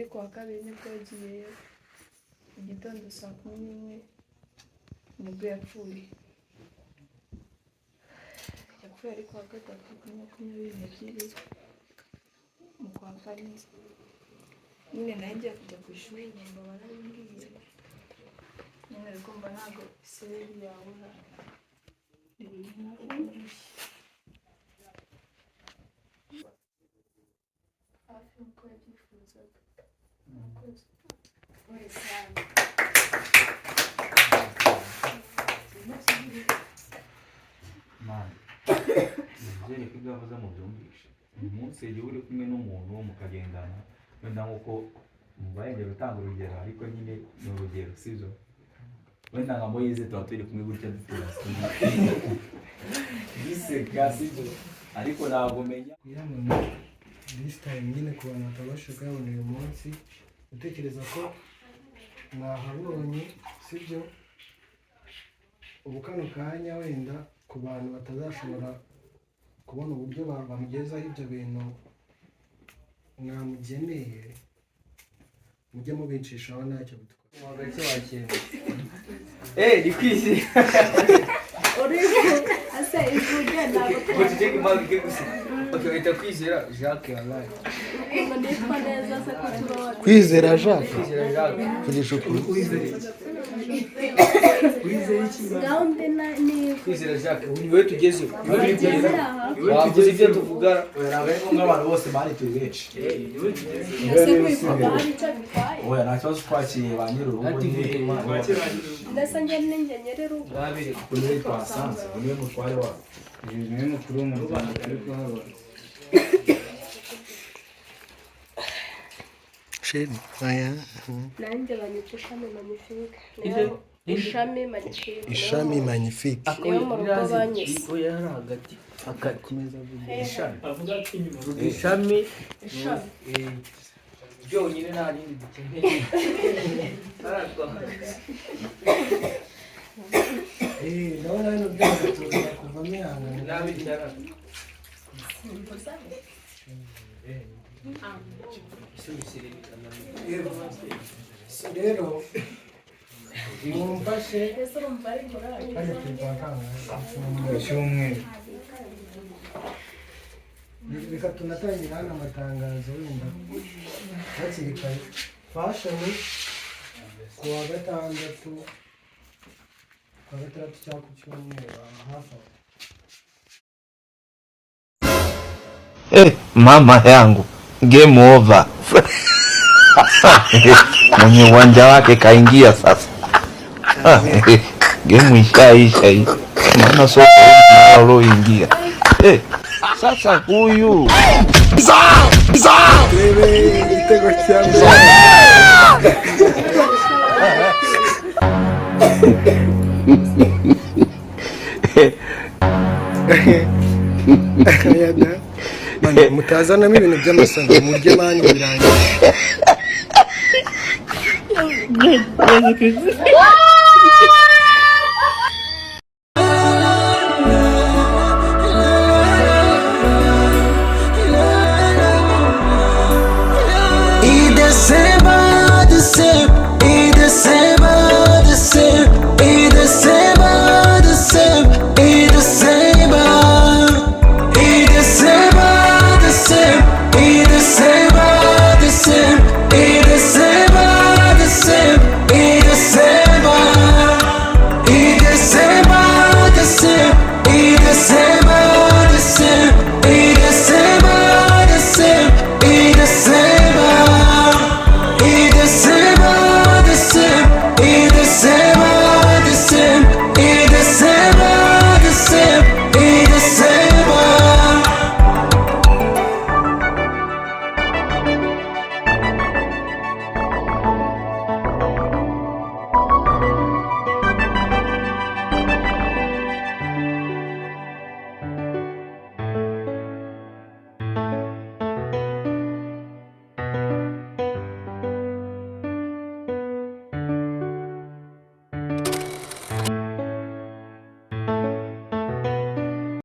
kuwa kabiri nibwo yagiyeyo igitondo 11:00 nibwo yapfuye ari kuwa gatatu 22 mu kwa kane nyine nanjye kujya ku ishuri ngomba barabibwiye nyine ariko mba ntabwo iseri yabura hafi uko yabyifuzaga murakoze Nizere ko ibyo wavuze mu byumvishe umunsi igihe uri kumwe n'umuntu mukagendana wenda nk'uko mubayenge gutanga urugero ariko nyine ni urugero sibyo wenda nka Moyize tuba turi kumwe gutya dutera biseka sibyo ariko ntabwo menya this time nyine ku bantu batabasha kubona uyu munsi utekereza ko mwahabonye sibyo ubu kano kanya wenda ku bantu batazashobora kubona uburyo bamugezaho ibyo bintu mwamugeneye mujye mubicishaho ntacyo bitwara wagake wakira ni kwisi asa ivuge ntabwo mutijye kimali kigusi bakita kwizera Jacques wallahi nditwa neza se ko tubaho kwizera Jacques kugisha ukuri gahunda ni kwizera Jacques ubu niwe tugeze niwe biri kugeza wavuze ibyo tuvuga ntabwo ari ngombwa abantu bose bari tubice oya nta kibazo twakiriye ba nyir'urugo ndetse njye nyer'urugo babiri kuri twasanze niwe mutware wacu niwe mukuru w'umuryango ariko haba Sheri aya nanjye banyita ishami magnifique ishami magnifique ishami magnifique niyo mu rugo banyise oya hari hagati akakomeza ishami avuga ati inyuma ishami byonyine nta rindi dukeneye ndabona hano byagatuza kuvamo ihangane nabi cyane rero mumfashe kandi turwakanga cyumweru reka tunatangira hano amatangazo wenda hakiri kare fashoni ku wa gatandatu cyangwa ku cyumweru hafi aho mama yangu game over. Mwenye uwanja wake kaingia sasa. Game ishaisha hii. Maana soko naloingia. Sasa huyu igitego cya mbere mutazanamo ibintu by'amasanga murye manyu birangiye